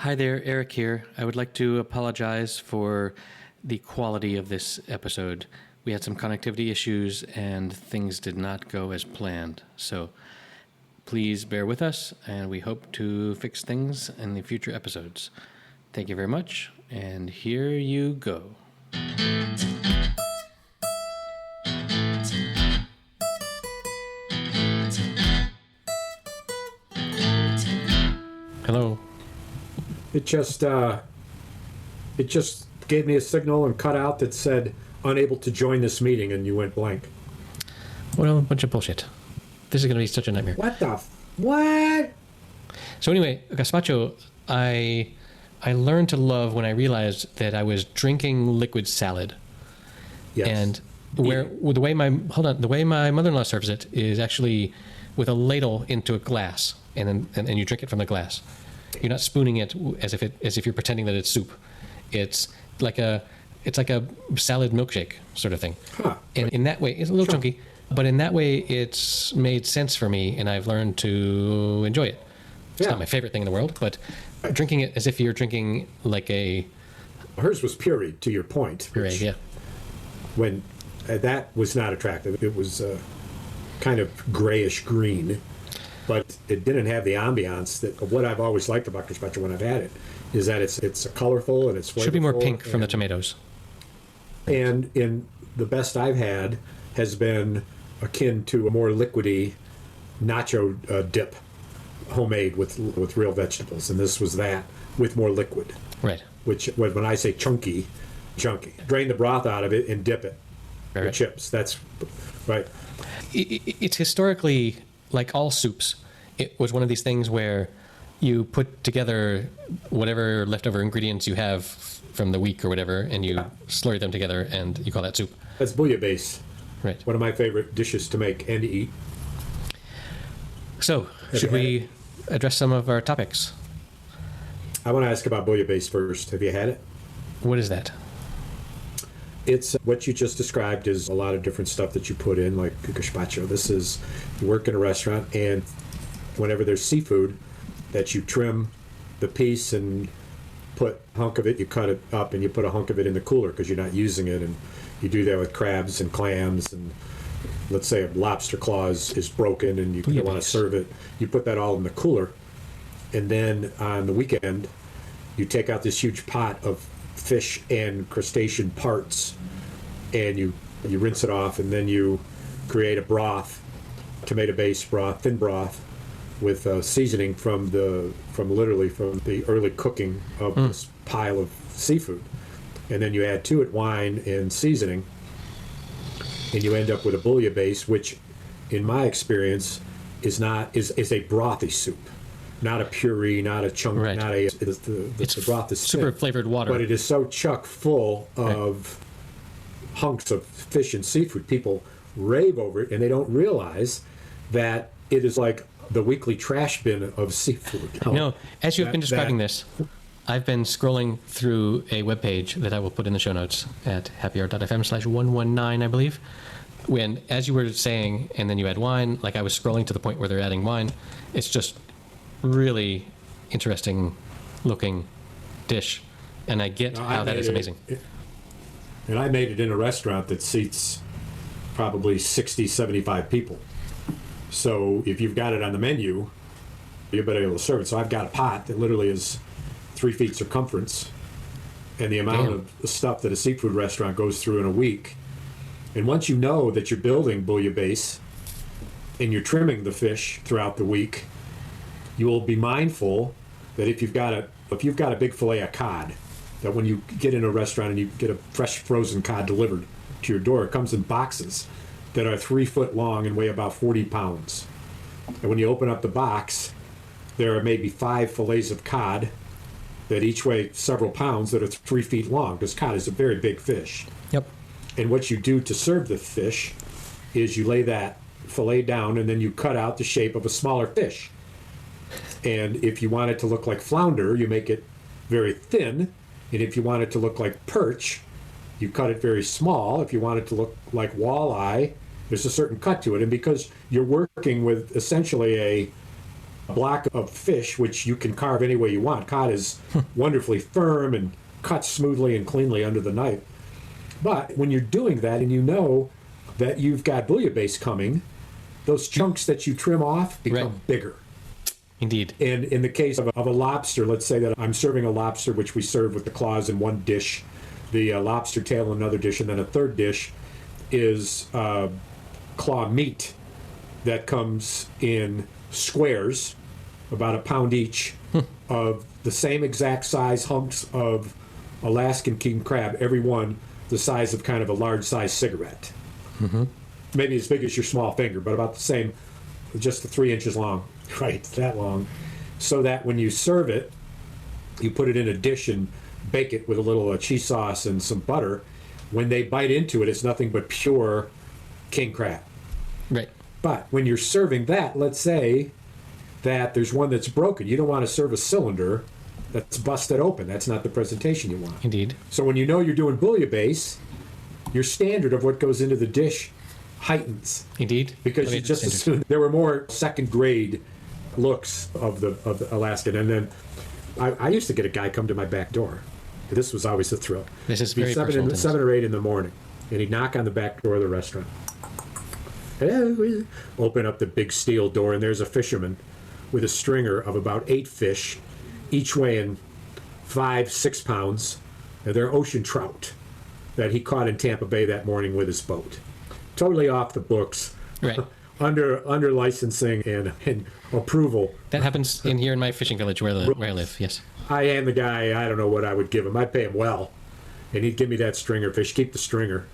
Hi there, Eric here. I would like to apologize for the quality of this episode. We had some connectivity issues and things did not go as planned. So please bear with us, and we hope to fix things in the future episodes. Thank you very much, and here you go. Hello. It just gave me a signal and cut out that said unable to join this meeting, and you went blank. Well, a bunch of bullshit. This is going to be such a nightmare. What? So anyway, Gazpacho, I learned to love when I realized that I was drinking liquid salad. Yes. And the way my mother-in-law serves it is actually with a ladle into a glass, and you drink it from the glass. You're not spooning it as if you're pretending that it's soup. It's like a salad milkshake sort of thing. Huh. And in that way, it's a little chunky, but in that way, it's made sense for me, and I've learned to enjoy it. It's not my favorite thing in the world, but drinking it as if you're drinking like a... Hers was puree, to your point. Puree, yeah. When that was not attractive. It was kind of grayish green, but it didn't have the ambiance that what I've always liked about Gazpacho when I've had it is that it's colorful and it's flavorful. Should be more pink from the tomatoes. And in the best I've had has been akin to a more liquidy nacho dip, homemade with real vegetables, and this was that with more liquid. Right. Which, when I say chunky, drain the broth out of it and dip it with chips. That's right. It's historically, like all soups, it was one of these things where you put together whatever leftover ingredients you have from the week or whatever, and you slurry them together, and you call that soup. That's bouillabaisse. Right. One of my favorite dishes to make and to eat. So, should we address some of our topics? I want to ask about bouillabaisse first. Have you had it? What is that? It's what you just described is a lot of different stuff that you put in, like gazpacho. This is, you work in a restaurant, and whenever there's seafood, that you trim the piece and put a hunk of it, you cut it up, and you put a hunk of it in the cooler because you're not using it. And you do that with crabs and clams, and let's say a lobster claw is broken and you want to serve it. You put that all in the cooler, and then on the weekend, you take out this huge pot of fish and crustacean parts, and you rinse it off, and then you create a broth, tomato-based broth, thin broth, with seasoning from the early cooking of this pile of seafood, and then you add to it wine and seasoning, and you end up with a bouillabaisse, which, in my experience, is a brothy soup. Not a puree, not a chunk, not a. The broth is super thick, flavored water, but it is so chock full of hunks of fish and seafood. People rave over it, and they don't realize that it is like the weekly trash bin of seafood. No, as you've been describing this, I've been scrolling through a webpage that I will put in the show notes at happyhour.fm/119, I believe. When, as you were saying, and then you add wine, like I was scrolling to the point where they're adding wine, it's just really interesting looking dish, and I get how that is amazing. And I made it in a restaurant that seats probably 60, 75 people. So if you've got it on the menu, you better be able to serve it. So I've got a pot that literally is 3 feet circumference, and the amount of stuff that a seafood restaurant goes through in a week. And once you know that you're building bouillabaisse and you're trimming the fish throughout the week, you will be mindful that if you've got a big fillet of cod, that when you get in a restaurant and you get a fresh frozen cod delivered to your door, it comes in boxes that are 3 foot long and weigh about 40 pounds. And when you open up the box, there are maybe 5 fillets of cod that each weigh several pounds that are 3 feet long, because cod is a very big fish. Yep. And what you do to serve the fish is you lay that fillet down, and then you cut out the shape of a smaller fish. And if you want it to look like flounder, you make it very thin. And if you want it to look like perch, you cut it very small. If you want it to look like walleye, there's a certain cut to it. And because you're working with essentially block of fish, which you can carve any way you want. Cod is wonderfully firm and cuts smoothly and cleanly under the knife. But when you're doing that and you know that you've got bouillabaisse coming, those chunks that you trim off become bigger. Indeed. And in the case of a lobster, let's say that I'm serving a lobster, which we serve with the claws in one dish, the lobster tail in another dish, and then a third dish is claw meat that comes in squares, about a pound each, of the same exact size hunks of Alaskan king crab, every one the size of kind of a large size cigarette. Mm-hmm. Maybe as big as your small finger, but about the same, just 3 inches long. Right, that long. So that when you serve it, you put it in a dish and bake it with a little cheese sauce and some butter. When they bite into it, it's nothing but pure king crab. Right. But when you're serving that, let's say that there's one that's broken. You don't want to serve a cylinder that's busted open. That's not the presentation you want. Indeed. So when you know you're doing bouillabaisse, your standard of what goes into the dish heightens. Indeed. Because you just assumed there were more second grade looks of the Alaskan. And then I used to get a guy come to my back door. This was always a thrill. This is very personal. 7 or 8 in the morning. And he'd knock on the back door of the restaurant. Open up the big steel door, and there's a fisherman with a stringer of about 8 fish, each weighing 5-6 pounds. And they're ocean trout that he caught in Tampa Bay that morning with his boat. Totally off the books. Right. under licensing and approval. That happens in here in my fishing village where I live, yes. I am the guy, I don't know what I would give him. I'd pay him well. And he'd give me that stringer fish, keep the stringer.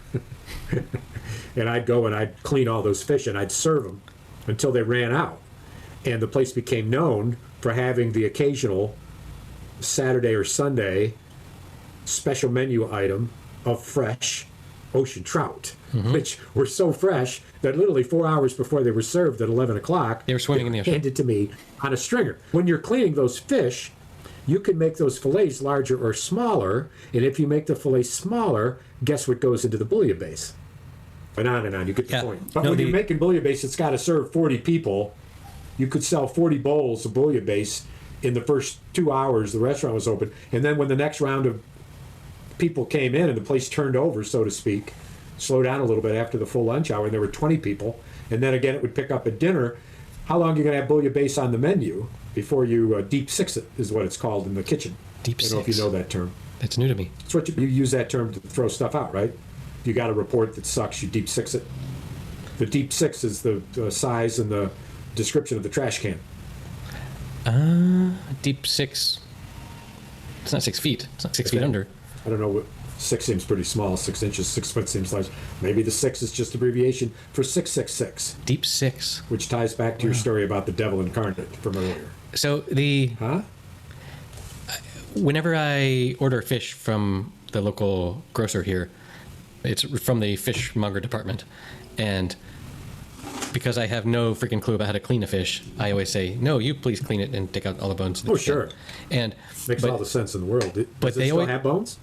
And I'd go and I'd clean all those fish and I'd serve them until they ran out. And the place became known for having the occasional Saturday or Sunday special menu item of fresh ocean trout, which were so fresh that literally 4 hours before they were served at 11 o'clock, they were swimming in the ocean. Handed to me on a stringer. When you're cleaning those fish, you can make those fillets larger or smaller, and if you make the fillet smaller, guess what goes into the bouillabaisse? And on, you get the point. But when you're making bouillabaisse, it's got to serve 40 people. You could sell 40 bowls of bouillabaisse in the first 2 hours the restaurant was open, and then when the next round of people came in and the place turned over, so to speak, slowed down a little bit after the full lunch hour, and there were 20 people, and then again it would pick up at dinner. How long are you going to have bouillabaisse on the menu before you deep six it, is what it's called in the kitchen. Deep six. I don't know if you know that term. That's new to me. It's what you use that term to throw stuff out, right? If you got a report that sucks, you deep six it. The deep six is the size and the description of the trash can. Deep 6. It's not 6 feet. It's not 6 feet under. I don't know what 6 seems pretty small. 6 inches, 6 foot seems large. Maybe the 6 is just abbreviation for 666. Deep 6. Which ties back to your story about the devil incarnate from earlier. So whenever I order fish from the local grocer here, it's from the fishmonger department, and because I have no freaking clue about how to clean a fish, I always say, "No, you please clean it and take out all the bones." Oh, sure. And makes all the sense in the world. But they still have bones?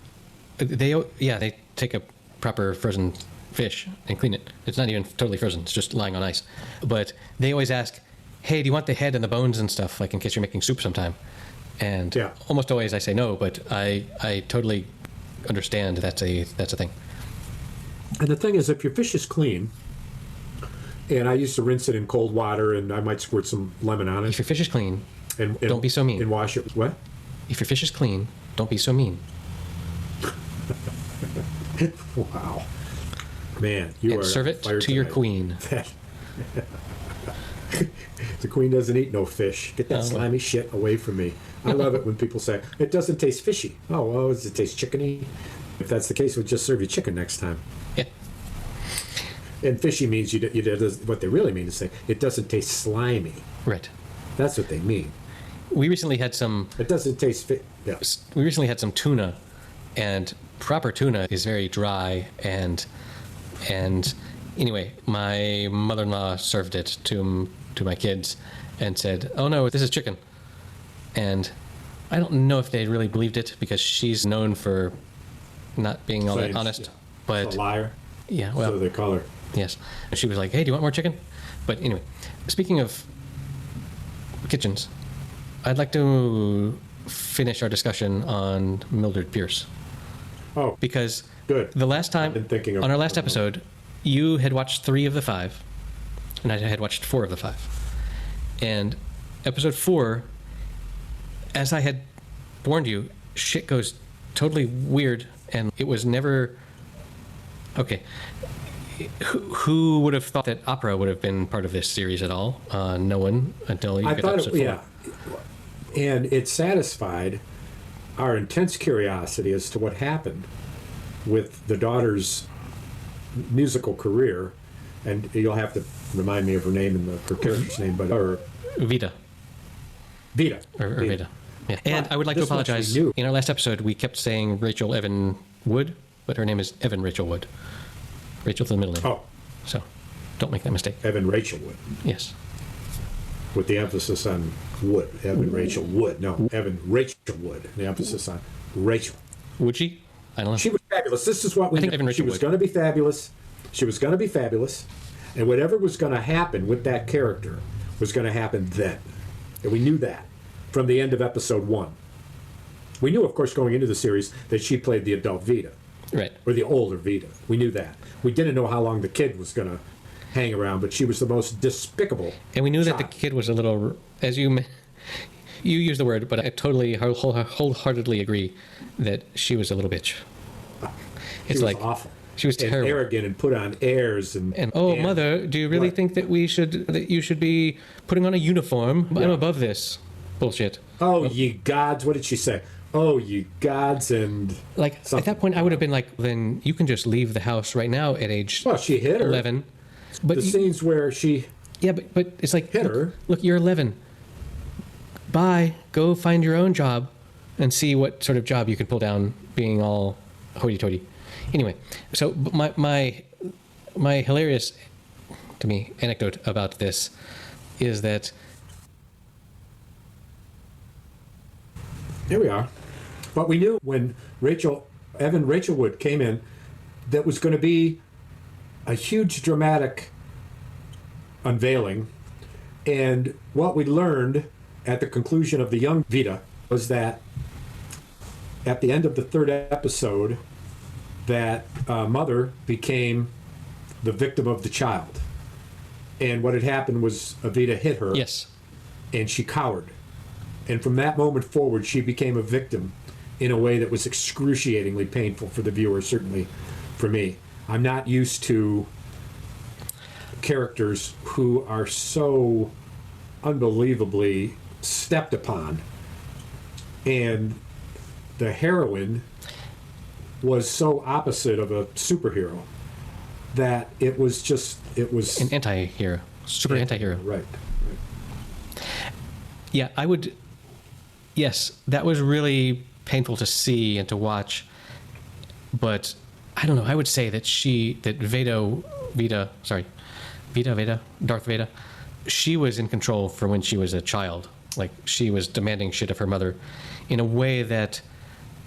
They take a proper frozen fish and clean it. It's not even totally frozen; it's just lying on ice. But they always ask, "Hey, do you want the head and the bones and stuff, like in case you're making soup sometime?" And almost always I say no, but I totally understand that's a thing. And the thing is, if your fish is clean, and I used to rinse it in cold water, and I might squirt some lemon on it. If your fish is clean, and don't be so mean. And wash it. What? If your fish is clean, don't be so mean. Wow. Man, you are serve it to tonight. your queen. The queen doesn't eat no fish. Get that slimy shit away from me. I love it when people say, it doesn't taste fishy. Oh, well, does it taste chickeny? If that's the case, we'll just serve you chicken next time. Yeah. And fishy means what they really mean is say, it doesn't taste slimy. Right. That's what they mean. We recently had some... It doesn't taste... Yeah. We recently had some tuna, and proper tuna is very dry, and anyway, my mother-in-law served it to my kids and said, "Oh no, this is chicken." And I don't know if they really believed it, because she's known for not being all that honest. Yeah. But a liar. Yeah, well, so they call her. Yes. And she was like, "Hey, do you want more chicken?" But anyway, speaking of kitchens, I'd like to finish our discussion on Mildred Pierce. Oh, Because good. the last time, I've been thinking of- on our last episode, you had watched 3 of the 5, and I had watched 4 of the 5. And episode 4, as I had warned you, shit goes totally weird, and it was never... Okay. Who would have thought that opera would have been part of this series at all? No one, until you I get to thought episode 4. yeah. And it satisfied our intense curiosity as to what happened with the daughter's musical career. And you'll have to remind me of her name and her character's name, but her Vida. Vida. Or Vida. Yeah. And I would like to This much we apologize. knew. In our last episode, we kept saying Rachel Evan Wood, but her name is Evan Rachel Wood. Rachel's the middle name. Oh, So don't make that mistake. Evan Rachel Wood, Yes. with the emphasis on Wood. Evan Rachel Wood. No, Evan Rachel Wood. The emphasis on Rachel. Would she? I don't know. She was fabulous. This is what we I think knew. Evan She Rachel was would. going to be fabulous. She was going to be fabulous. And whatever was going to happen with that character was going to happen then. And we knew that from the end of episode 1. We knew, of course, going into the series that she played the adult Vida, Right. or the older Vida. We knew that. We didn't know how long the kid was going to hang around, but she was the most despicable. And we knew that the child. kid was a little, as you use the word, but I totally wholeheartedly agree that she was a little bitch. She was awful. She was and terrible. arrogant and put on airs and Mother, do you really What? think that you should be putting on a uniform? I'm above this bullshit. Oh, ye gods! What did she say? Oh, ye gods! And Like at something. that point, I would have been like, then you can just leave the house right now at age Well, she hit her. 11. But The scenes where she yeah, but it's like, hit her. look, you're 11. Bye. Go find your own job, and see what sort of job you can pull down, being all hoity-toity. Anyway, so my hilarious, to me, anecdote about this is that Here we are. But we knew when Evan Rachel Wood came in, that was going to be a huge dramatic unveiling. And what we learned at the conclusion of the young Vida was that at the end of the 3rd episode, that mother became the victim of the child. And what had happened was Vida hit her. yes, And she cowered. And from that moment forward, she became a victim in a way that was excruciatingly painful for the viewer, certainly for me. I'm not used to characters who are so unbelievably stepped upon. And the heroine was so opposite of a superhero that it was an anti-hero, super anti-hero. Right. Yeah, yes, that was really painful to see and to watch. But I don't know. I would say that Darth Vader, she was in control from when she was a child. Like, she was demanding shit of her mother in a way that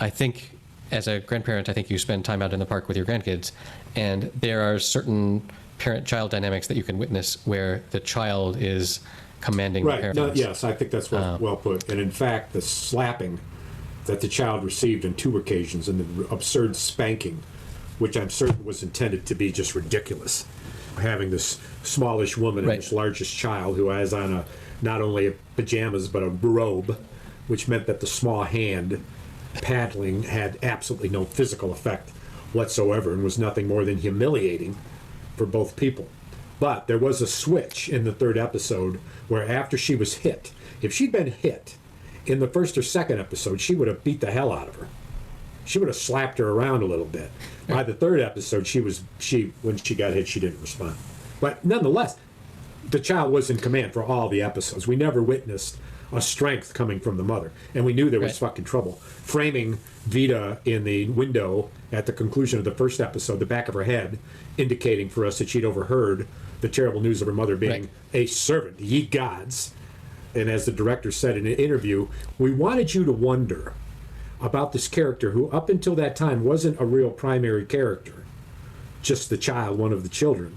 I think, as a grandparent, I think you spend time out in the park with your grandkids, and there are certain parent-child dynamics that you can witness where the child is commanding the Right. parent. No, yes, I think that's well put. And in fact, the slapping that the child received on 2 occasions and the absurd spanking, which I'm certain was intended to be just ridiculous. Having this smallish woman Right. and this largest child who has on not only pajamas but a robe, which meant that the small hand paddling had absolutely no physical effect whatsoever and was nothing more than humiliating for both people. But there was a switch in the 3rd episode where after she was hit, if she'd been hit in the 1st or 2nd episode, she would have beat the hell out of her. She would have slapped her around a little bit. By the 3rd episode, when she got hit, she didn't respond. But nonetheless, the child was in command for all the episodes. We never witnessed a strength coming from the mother, and we knew there was fucking trouble. Framing Vida in the window at the conclusion of the 1st episode, the back of her head, indicating for us that she'd overheard the terrible news of her mother being a servant, ye gods. And as the director said in an interview, we wanted you to wonder about this character who up until that time wasn't a real primary character, just the child, one of the children,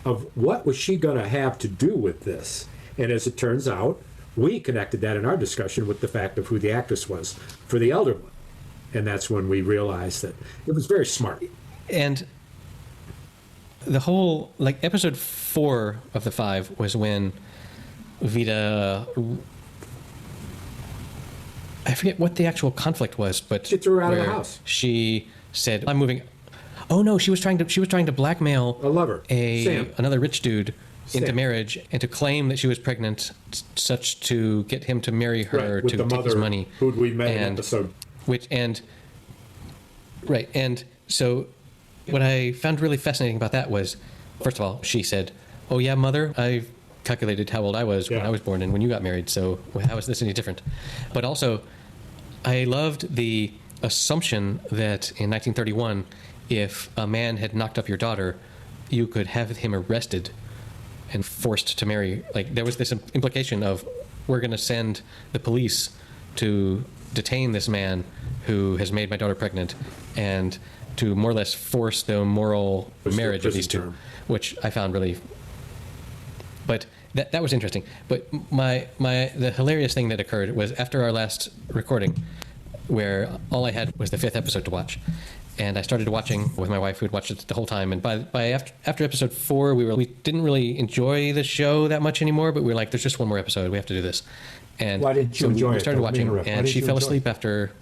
of what was she going to have to do with this. And as it turns out, we connected that in our discussion with the fact of who the actress was for the elder one. And that's when we realized that it was very smart. And the whole, like, episode 4 of the 5 was when Vida, I forget what the actual conflict was, but she threw her out of the house. She said, "I'm moving." Oh no, she was trying to blackmail a lover, another rich dude into Sam. marriage and to claim that she was pregnant, such to get him to marry her with to the take mother his money. Who we met in episode. And so what I found really fascinating about that was, first of all, she said, "Oh yeah, mother, I've calculated how old I was when I was born and when you got married, so how is this any different?" But also, I loved the assumption that in 1931, if a man had knocked up your daughter, you could have him arrested and forced to marry. Like, there was this implication of, we're going to send the police to detain this man who has made my daughter pregnant and to more or less force the moral marriage of these two, which I found really... But that was interesting. But the hilarious thing that occurred was after our last recording, where all I had was the 5th episode to watch, and I started watching with my wife, who had watched it the whole time. And after episode 4, we didn't really enjoy the show that much anymore. But we were like, "There's just one more episode. We have to do this." And why didn't you enjoy it? We started watching, and she fell asleep after.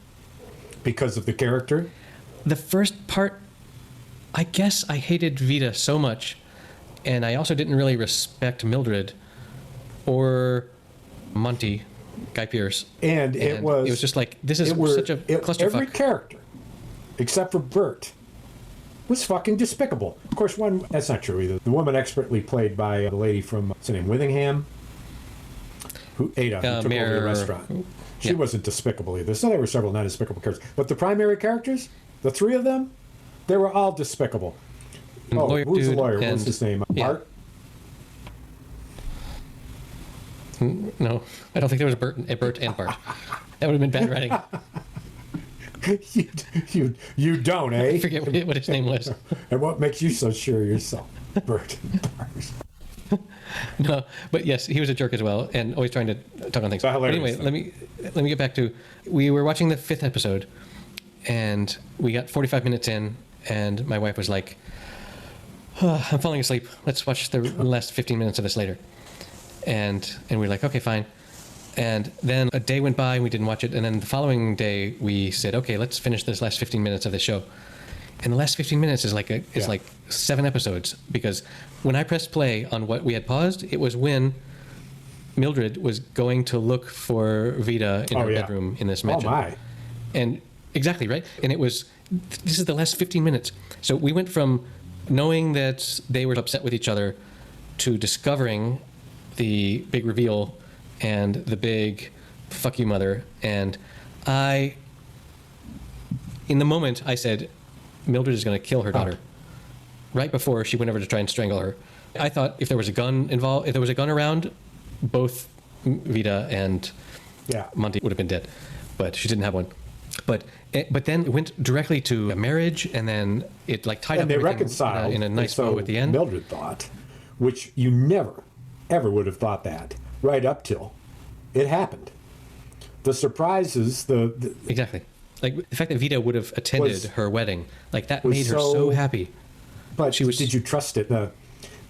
Because of the character? The first part, I guess I hated Vida so much, and I also didn't really respect Mildred or Monty, Guy Pierce. And it was just like, this is such a clusterfuck. Every character, except for Bert, was fucking despicable. Of course, that's not true either. The woman expertly played by the lady from, what's her name, Withingham, who took over the restaurant. She wasn't despicable either. So there were several non-despicable characters. But the primary characters, the 3 of them, they were all despicable. Who's the lawyer? What's his name? Bart? No, I don't think there was Bert and Bart. That would have been bad writing. You don't, eh? I forget what his name was. And what makes you so sure yourself? Bert and Bart. No, but yes, he was a jerk as well, and always trying to talk on things. But anyway, let me get back to, we were watching the 5th episode, and we got 45 minutes in, and my wife was like, "I'm falling asleep. Let's watch the last 15 minutes of this later." And we were like, "Okay, fine." And then a day went by, and we didn't watch it, and then the following day we said, "Okay, let's finish this last 15 minutes of the show." And the last 15 minutes is like 7 episodes, because when I pressed play on what we had paused, it was when Mildred was going to look for Vida in her bedroom in this mansion. Oh my! And exactly right. And this is the last 15 minutes. So we went from knowing that they were upset with each other to discovering the big reveal and the big "fuck you, mother." And in the moment, I said, Mildred is going to kill her daughter. Right before she went over to try and strangle her. I thought if there was a gun involved, if there was a gun around, both Vida and Monty would have been dead. But she didn't have one. But then it went directly to a marriage, and then it like tied up and they reconciled in a nice bow at the end. Mildred thought, which you never, ever would have thought that right up till it happened. The surprises, exactly. Like the fact that Vida would have attended her wedding, like that made her so happy. But did you trust it?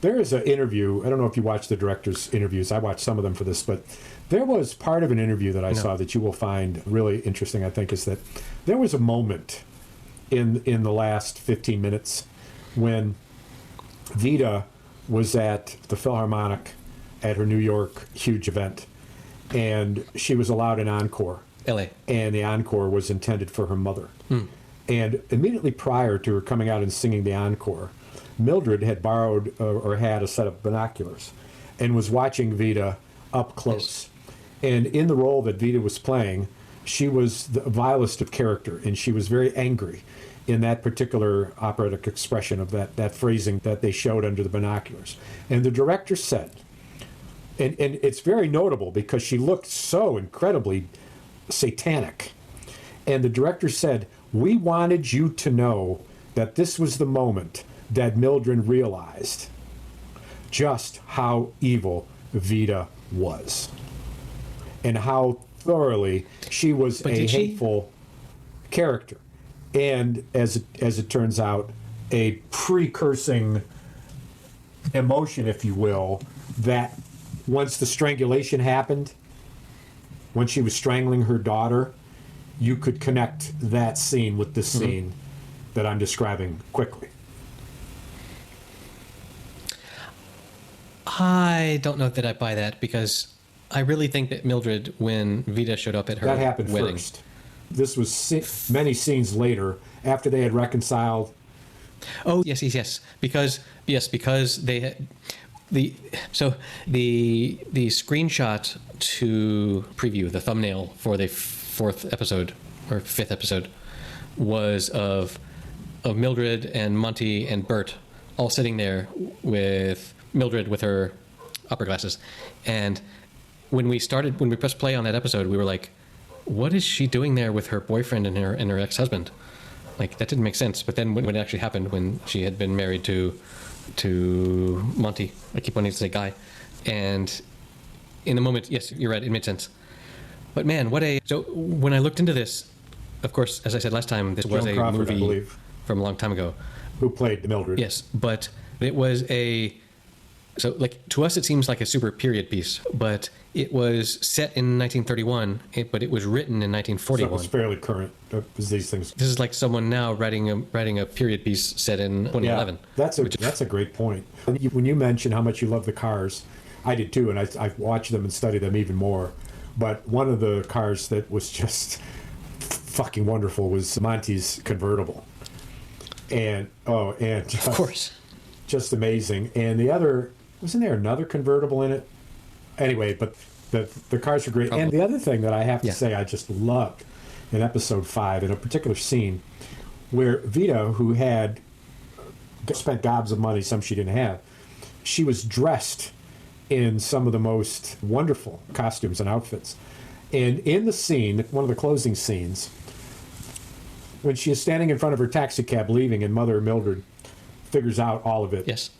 There is an interview. I don't know if you watched the director's interviews. I watched some of them for this, but there was part of an interview that I saw that you will find really interesting, I think, is that there was a moment in the last 15 minutes when Vida was at the Philharmonic at her New York huge event, and she was allowed an encore. L.A. And the encore was intended for her mother. And immediately prior to her coming out and singing the encore, Mildred had borrowed or had a set of binoculars and was watching Vida up close. Yes. And in the role that Vida was playing, she was the vilest of character, and she was very angry in that particular operatic expression of that phrasing that they showed under the binoculars. And the director said, and it's very notable because she looked so incredibly satanic. And the director said, "We wanted you to know that this was the moment that Mildred realized just how evil Vida was, and how thoroughly she was a hateful character, and as it turns out, a precursing emotion, if you will, that once the strangulation happened, when she was strangling her daughter, you could connect that scene with this scene that I'm describing quickly. I don't know that I buy that, because I really think that Mildred, when Vida showed up at her wedding... That happened first. This was many scenes later, after they had reconciled. Oh, yes. Because they had... The screenshot to preview, the thumbnail for the 4th episode, or 5th episode, was of Mildred and Monty and Bert all sitting there with Mildred with her opera glasses. And when we pressed play on that episode, we were like, what is she doing there with her boyfriend and her ex-husband? Like, that didn't make sense. But then when it actually happened, when she had been married to Monty, I keep wanting to say Guy, and in the moment, yes, you're right, it made sense. But man, so when I looked into this, of course, as I said last time, this was a Crawford, movie from a long time ago. Who played Mildred. Yes, but it was so like, to us it seems like a super period piece, but it was set in 1931, but it was written in 1941. So it's fairly current, these things. This is like someone now writing a period piece set in 2011. Yeah, that's a great point. When you mention how much you love the cars, I did too, and I've watched them and studied them even more. But one of the cars that was just fucking wonderful was Monty's convertible. And just, of course, just amazing. And the other, wasn't there another convertible in it? Anyway, but the cars are great. Probably. And the other thing that I have to say I just loved in episode 5, in a particular scene where Vida, who had spent gobs of money, some she didn't have, she was dressed in some of the most wonderful costumes and outfits. And in the scene, one of the closing scenes, when she is standing in front of her taxi cab leaving, and Mother Mildred figures out all of it. Yes.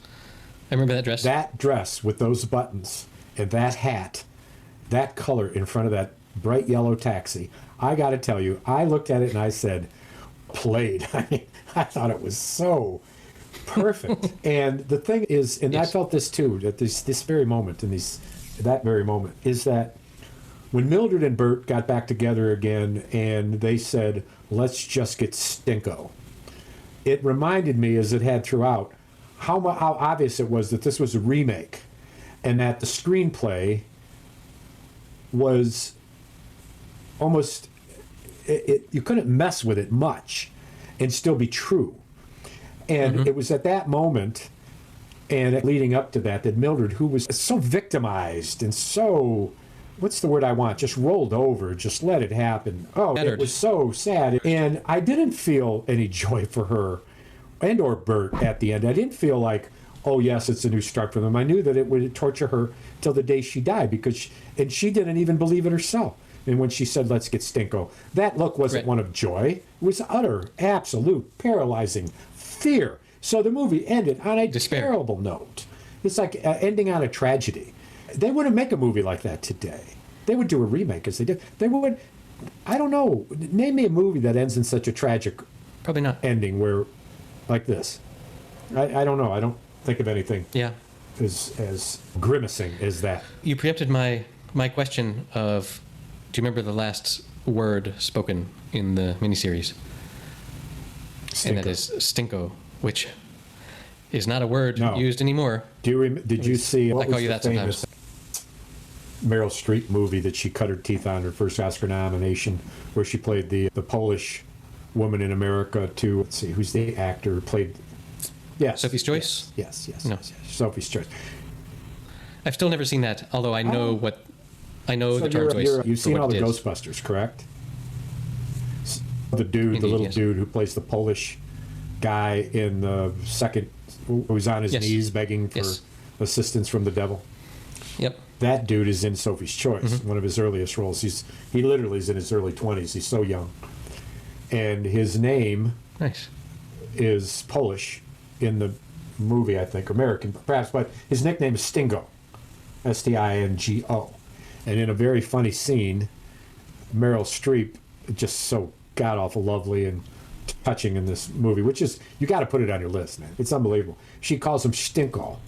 I remember that dress. That dress with those buttons and that hat, that color in front of that bright yellow taxi. I got to tell you, I looked at it and I said, played. I mean, I thought it was so perfect. And the thing is, and I felt this too, at this very moment, that very moment, is that when Mildred and Bert got back together again and they said, let's just get Stinko, it reminded me, as it had throughout, how obvious it was that this was a remake, and that the screenplay was almost, you couldn't mess with it much and still be true. And it was at that moment, and leading up to that Mildred, who was so victimized and so, what's the word I want, just rolled over, just let it happen. Oh, it was so sad. And I didn't feel any joy for her and or Bert at the end. I didn't feel like, oh yes, it's a new start for them. I knew that it would torture her till the day she died, because she didn't even believe it herself. And when she said, let's get Stinko, that look wasn't one of joy. It was utter, absolute, paralyzing fear. So the movie ended on a terrible note. It's like ending on a tragedy. They wouldn't make a movie like that today. They would do a remake, as they did. They would, I don't know, name me a movie that ends in such a tragic probably not ending, where, like this. I don't know. I don't think of anything as grimacing as that. You preempted my question of, do you remember the last word spoken in the miniseries? Stinko. And that is Stinko, which is not a word used anymore. Did you see what I call was you the that famous sometimes. Meryl Streep movie that she cut her teeth on, her first Oscar nomination, where she played the Polish woman in America to, let's see, who's the actor who played... Yes. Sophie's Choice? Yes. No. Sophie's Choice. I've still never seen that, although I know the term choice. You've seen all the Ghostbusters, correct? The dude, Indeed, the little yes. dude who plays the Polish guy in the second, who's on his knees begging for assistance from the devil. Yep. That dude is in Sophie's Choice, one of his earliest roles. He literally is in his early 20s. He's so young. And his name is Polish in the movie, I think, American perhaps, but his nickname is Stingo. Stingo. And in a very funny scene, Meryl Streep, just so god-awful lovely and touching in this movie, which is, you got to put it on your list, man. It's unbelievable. She calls him Stinko.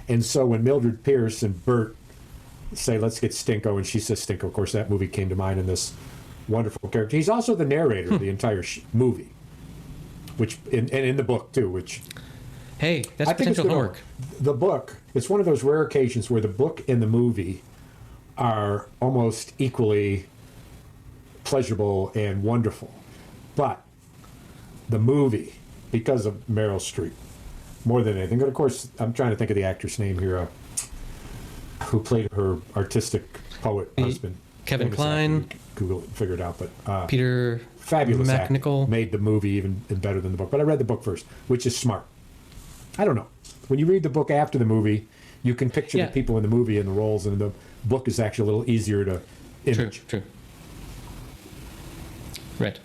And so when Mildred Pierce and Bert say, let's get Stinko, and she says Stinko, of course, that movie came to mind in this wonderful character. He's also the narrator of the entire movie, which, and in the book, too, which... Hey, that's potential homework. The book, it's one of those rare occasions where the book and the movie are almost equally pleasurable and wonderful. But the movie, because of Meryl Streep, more than anything, and of course, I'm trying to think of the actor's name here, who played her artistic poet husband. Kevin Kline. Google it and figure it out. But Peter fabulous McNichol actor, made the movie even better than the book. But I read the book first, which is smart. I don't know. When you read the book after the movie, you can picture the people in the movie and the roles, and the book is actually a little easier to image. True. Right.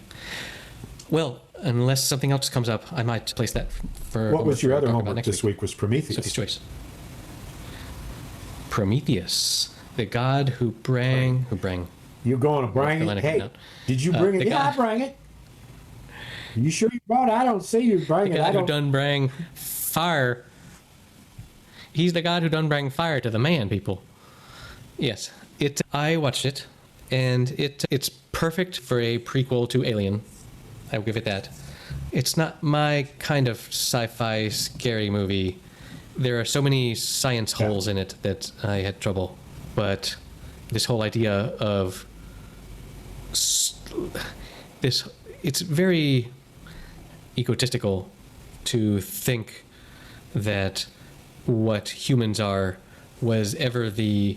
Well, unless something else comes up, I might place that for... What was your other homework this week? Was Prometheus. Sophie's choice. Prometheus, the god who brang... You going to bring it? Hey, did you bring it? Yeah, I bring it. Are you sure you brought it? I don't see you bring it. The god who done brang fire. He's the god who done bring fire to the man, people. Yes. I watched it, and it's perfect for a prequel to Alien. I will give it that. It's not my kind of sci-fi scary movie. There are so many science holes in it that I had trouble. But this whole idea of this, it's very egotistical to think that what humans are was ever the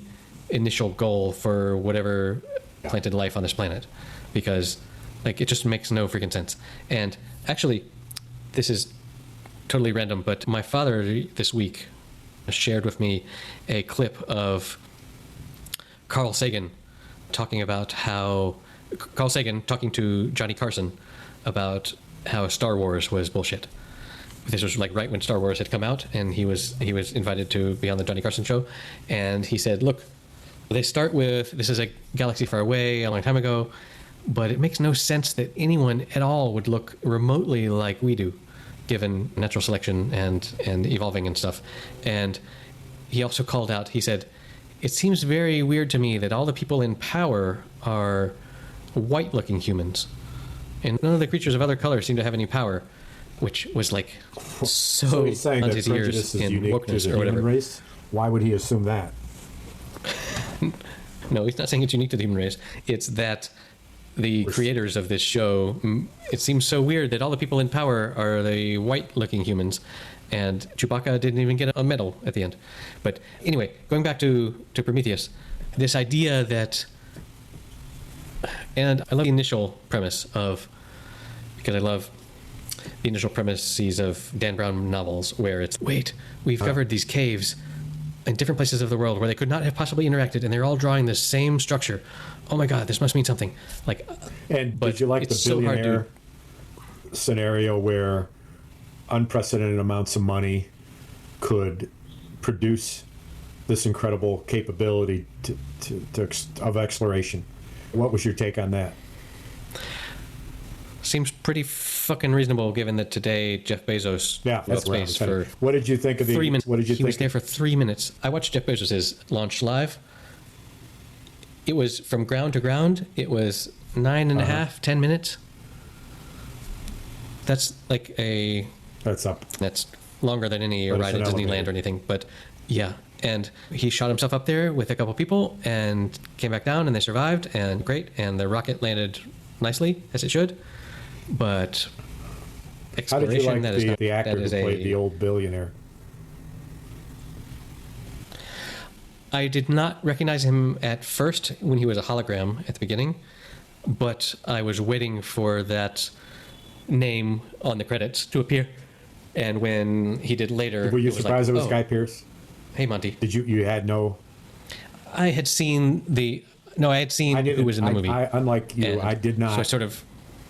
initial goal for whatever planted life on this planet, because like it just makes no freaking sense. And actually, this is totally random, but my father this week shared with me a clip of Carl Sagan talking to Johnny Carson about how Star Wars was bullshit. This was like right when Star Wars had come out, and he was invited to be on the Johnny Carson show, and he said, look, they start with, this is a galaxy far away a long time ago, but it makes no sense that anyone at all would look remotely like we do, given natural selection and evolving and stuff. And he also called out, he said, it seems very weird to me that all the people in power are white-looking humans, and none of the creatures of other colors seem to have any power, which was like so he's saying on that his ears prejudice is in unique to wokeness the or whatever. human race? Why would he assume that? No, he's not saying it's unique to the human race. It's that the creators of this show, it seems so weird that all the people in power are the white-looking humans, and Chewbacca didn't even get a medal at the end. But anyway, going back to Prometheus, this idea that, and I love the initial premise of, because I love the initial premises of Dan Brown novels, where it's, wait, we've covered these caves in different places of the world where they could not have possibly interacted, and they're all drawing the same structure. Oh my God, this must mean something. Like, and did you like the billionaire scenario where unprecedented amounts of money could produce this incredible capability of exploration? What was your take on that? Seems pretty fucking reasonable, given that today Jeff Bezos that's space for what did you think of the 3 minutes? What did you think? He was there for 3 minutes. I watched Jeff Bezos' launch live. It was from ground to ground. It was 9.5, 10 minutes. That's like that's longer than any ride at Disneyland or anything. But yeah, and he shot himself up there with a couple people and came back down, and they survived, and great, and the rocket landed nicely as it should. But exploration, how did you like the actor who played the old billionaire? I did not recognize him at first when he was a hologram at the beginning, but I was waiting for that name on the credits to appear. And when he did later, were you surprised it was Guy Pearce? Hey, Monty. Did you had no? I had seen who was in the movie. Unlike you, I did not. So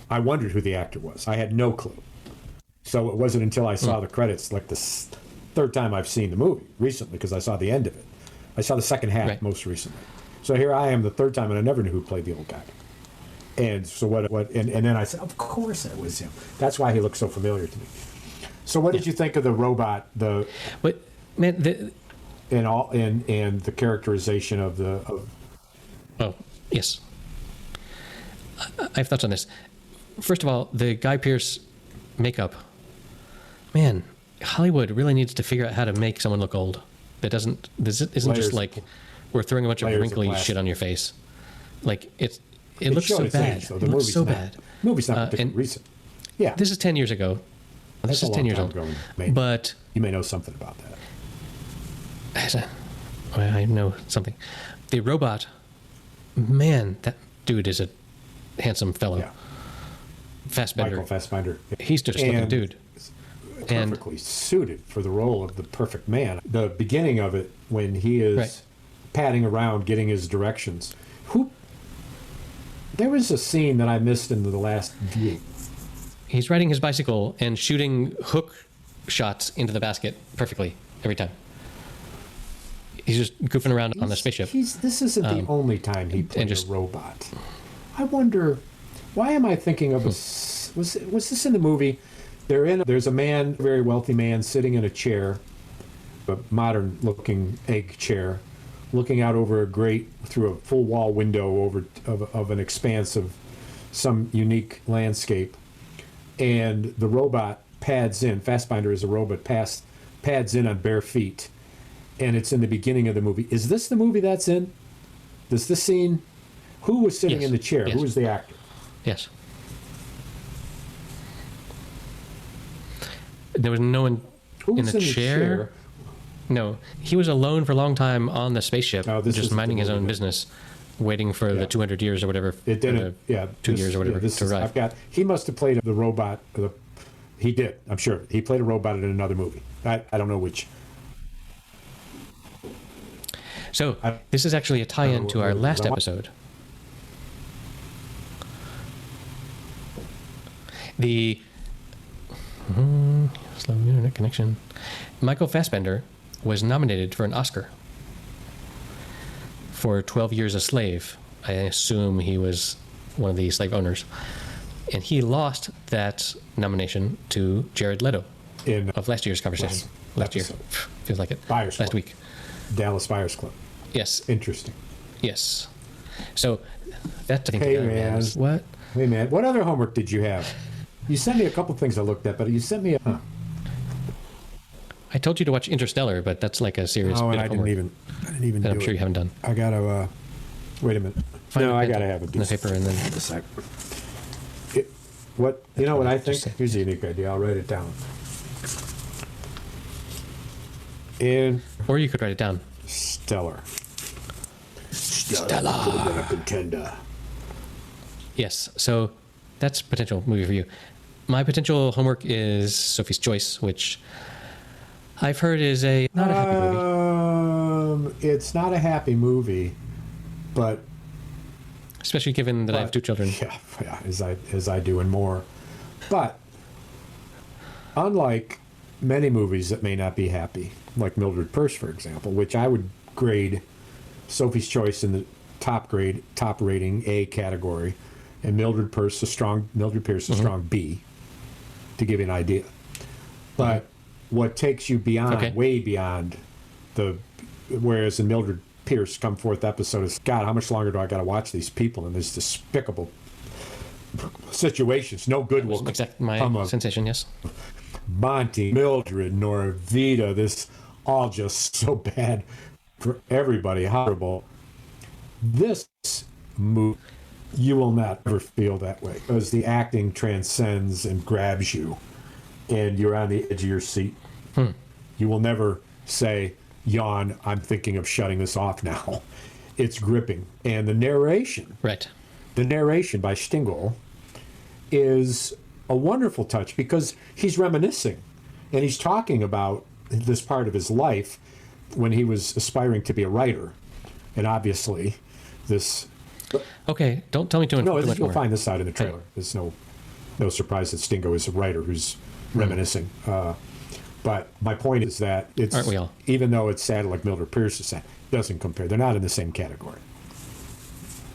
I wondered who the actor was. I had no clue. So it wasn't until I saw the credits, like the third time I've seen the movie recently, because I saw the end of it. I saw the second half most recently. So here I am the third time, and I never knew who played the old guy. And so and then I said, of course that was him. That's why he looked so familiar to me. So what did you think of the robot? What, man? And the characterization of the. Oh yes, I have thoughts on this. First of all, the Guy Pearce makeup. Man, Hollywood really needs to figure out how to make someone look old. This isn't just like we're throwing a bunch of wrinkly shit on your face. Like it looks so bad. Age, it looks so bad. The movie's not particularly recent. Yeah, this is 10 years ago. This is 10 years old. But you may know something about that. I know something. The robot, man, that dude is a handsome fellow. Yeah. Fassbender. Michael Fassbender. He's just a looking dude. Perfectly suited for the role of the perfect man. The beginning of it, when he is padding around getting his directions. There was a scene that I missed in the last view. He's riding his bicycle and shooting hook shots into the basket perfectly every time. He's just goofing around on the spaceship. This isn't the only time he played a robot. I wonder, why am I thinking of was this in the movie? There's a man, a very wealthy man, sitting in a chair, a modern-looking egg chair, looking out over a grate through a full wall window of an expanse of some unique landscape, and the robot pads in. Fassbinder is a robot, pads in on bare feet, and it's in the beginning of the movie. Is this the movie that's in? Does this scene? Who was sitting in the chair? Yes. Who was the actor? Yes. There was no one in the chair. No, he was alone for a long time on the spaceship, just minding his own business, waiting for the 200 years or whatever. It didn't. 2 years or whatever to arrive. He must have played the robot. He did. I'm sure he played a robot in another movie. I don't know which. So this is actually a tie-in to our last episode. The slow internet connection. Michael Fassbender was nominated for an Oscar for 12 Years a Slave. I assume he was one of the slave owners. And he lost that nomination to Jared Leto of last year's conversation. Last year. Feels like it. Last week. Dallas Buyers Club. Yes. Interesting. Yes. So that's, I think, hey, man. What? Hey, man. What other homework did you have? You sent me a couple things I looked at, but you sent me a... I told you to watch Interstellar, but that's like a serious bit of homework. I didn't even do it. I'm sure you haven't done. I gotta, wait a minute. I gotta have the paper and then... You know what I think? Here's a unique idea. I'll write it down. Or you could write it down. Stellar. Stellar. Could have been a contender. Yes, so that's a potential movie for you. My potential homework is Sophie's Choice, which I've heard is not a happy movie. It's not a happy movie, but... Especially given that I have two children. Yeah, as I do and more. But, unlike many movies that may not be happy, like Mildred Pierce, for example, which I would grade Sophie's Choice in the top rating A category, and Mildred Pierce a strong B, to give you an idea. But what takes you beyond, way beyond whereas in Mildred Pierce come forth episode is, God, how much longer do I got to watch these people in these despicable situations? No good will come of sensation. Yes, Monty, Mildred, nor Vida. This all just so bad for everybody. Horrible. This movie, you will not ever feel that way, because the acting transcends and grabs you, and you're on the edge of your seat. You will never say, yawn, I'm thinking of shutting this off now. It's gripping. And the narration by Stingo is a wonderful touch, because he's reminiscing and he's talking about this part of his life when he was aspiring to be a writer. And obviously this... Okay, don't tell me too much more. You'll find this out in the trailer. There's no surprise that Stingo is a writer who's reminiscing. But my point is that it's, aren't we all? Even though it's sad like Mildred Pierce is sad, doesn't compare. They're not in the same category.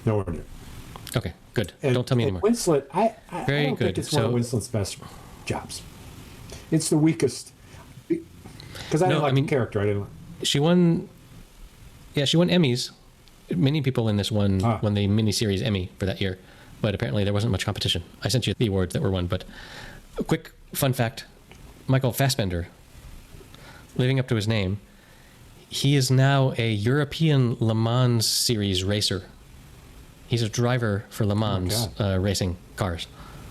Nowhere near. Okay, good. And, Don't tell me anymore. Winslet, I don't good. think it's one of Winslet's best jobs. It's the weakest. Because I didn't like the character. I didn't like. She won. Yeah, she won Emmys. Many people in this won the miniseries Emmy for that year, but apparently there wasn't much competition. I sent you the awards that were won, but a quick fun fact: Michael Fassbender, living up to his name, he is now a European Le Mans series racer. He's a driver for Le Mans racing cars.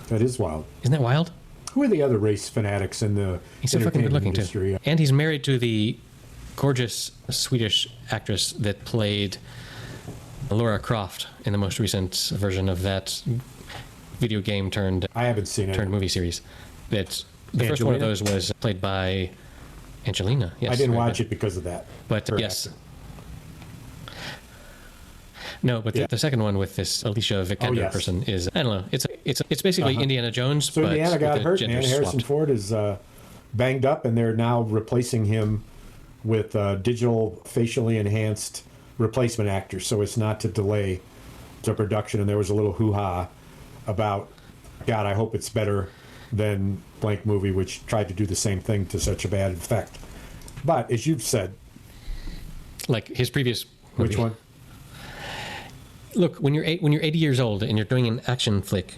That is wild. Isn't that wild? Who are the other race fanatics in the He's so fucking good looking industry? too. And he's married to the gorgeous Swedish actress that played Laura Croft in the most recent version of that video game turned I haven't seen it. movie series. That the first one of those was played by Angelina. Yes, I didn't watch it because of that. But yes. No, but the second one with this Alicia Vikander person is, I don't know, it's basically Indiana Jones. So but Indiana got hurt, and Harrison swapped. Ford is banged up, and they're now replacing him with digital, facially enhanced replacement actors. So it's not to delay the production. And there was a little hoo-ha about, God, I hope it's better than blank movie, which tried to do the same thing to such a bad effect. But as you've said, like his previous movie. Which one? Look, when you're 80 years old and you're doing an action flick,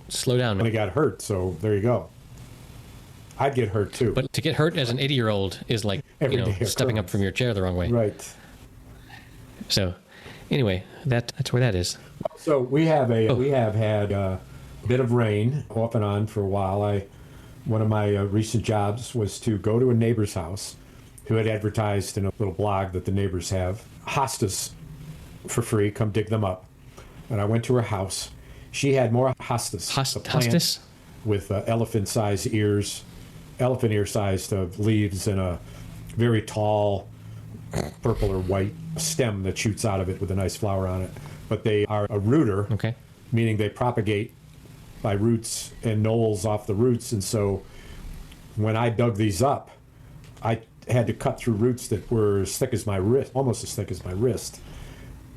slow down. And he got hurt, so there you go. I'd get hurt too. But to get hurt as an 80-year-old is like stepping up from your chair the wrong way. Right. So, anyway, that's where that is. So we have had a bit of rain off and on for a while. One of my recent jobs was to go to a neighbor's house who had advertised in a little blog that the neighbors have hostas for free. Come dig them up. And I went to her house. She had more hostas. Hostas? With elephant ear-sized leaves and a very tall purple or white stem that shoots out of it with a nice flower on it. But they are a rooter, meaning they propagate by roots and knolls off the roots. And so when I dug these up, I had to cut through roots that were as thick as my wrist, almost as thick as my wrist,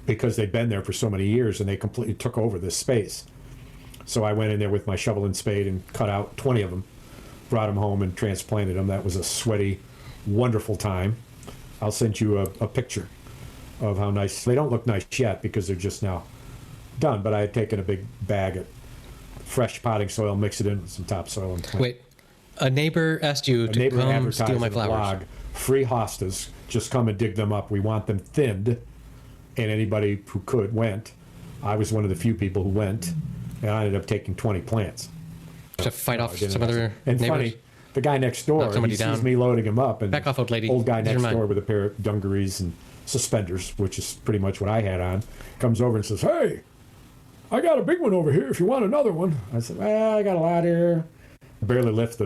because they'd been there for so many years and they completely took over this space. So I went in there with my shovel and spade and cut out 20 of them, brought them home and transplanted them. That was a sweaty, wonderful time. I'll send you a picture of how nice. They don't look nice yet because they're just now done, but I had taken a big bag of fresh potting soil, mix it in with some topsoil and plant. Wait, a neighbor asked you to come steal my flowers. Blog, free hostas, just come and dig them up. We want them thinned, and anybody who could went. I was one of the few people who went, and I ended up taking 20 plants. To fight off some other and neighbors? Funny, the guy next door, he sees me loading him up, and back off, old lady. Old guy next door with a pair of dungarees and suspenders, which is pretty much what I had on, comes over and says, "Hey, I got a big one over here if you want another one." I said, "Well, I got a lot here." I barely lift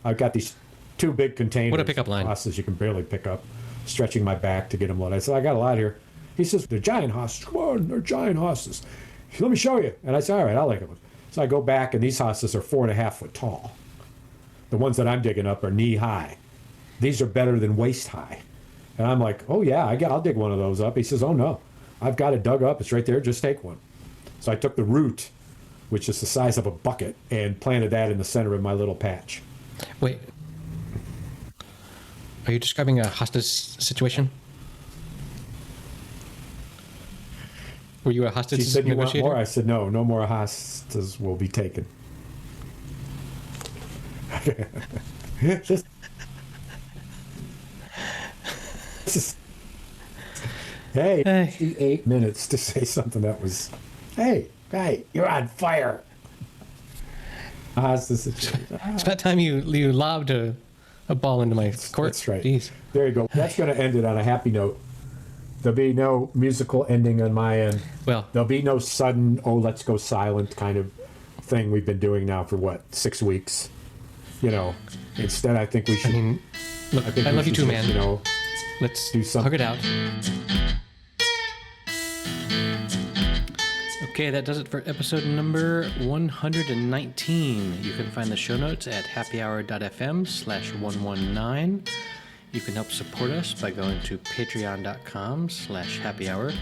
I've got these two big containers. What a pickup line. Hostas you can barely pick up, stretching my back to get them loaded. I said, "I got a lot here." He says, "They're giant hostas." "Come on, they're giant hostas." "Let me show you." And I said, "All right, I'll like it." So I go back, and these hostas are 4.5 foot tall. The ones that I'm digging up are knee high. These are better than waist high. And I'm like, "Oh yeah, I'll dig one of those up." He says, "Oh no, I've got it dug up. It's right there. Just take one." So I took the root, which is the size of a bucket, and planted that in the center of my little patch. Wait, are you describing a hostage situation? Were you a hostage negotiator? She said, "You want more?" I said, "No more hostages will be taken." Hey, 8 minutes to say something that was, hey, you're on fire. It's about time you lobbed a ball into my court. That's right. Jeez. There you go. That's going to end it on a happy note. There'll be no musical ending on my end. Well, there'll be no sudden, let's go silent kind of thing we've been doing now for 6 weeks. Instead, I think we should. Look, I love you too, man. Let's do something. Hug it out. Okay, that does it for episode number 119. You can find the show notes at happyhour.fm/119. You can help support us by going to patreon.com/happyhour.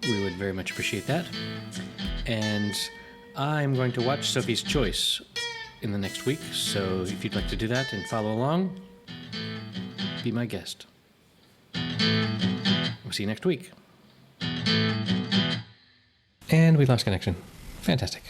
We would very much appreciate that. And I'm going to watch Sophie's Choice in the next week, so if you'd like to do that and follow along, be my guest. We'll see you next week. And we lost connection. Fantastic.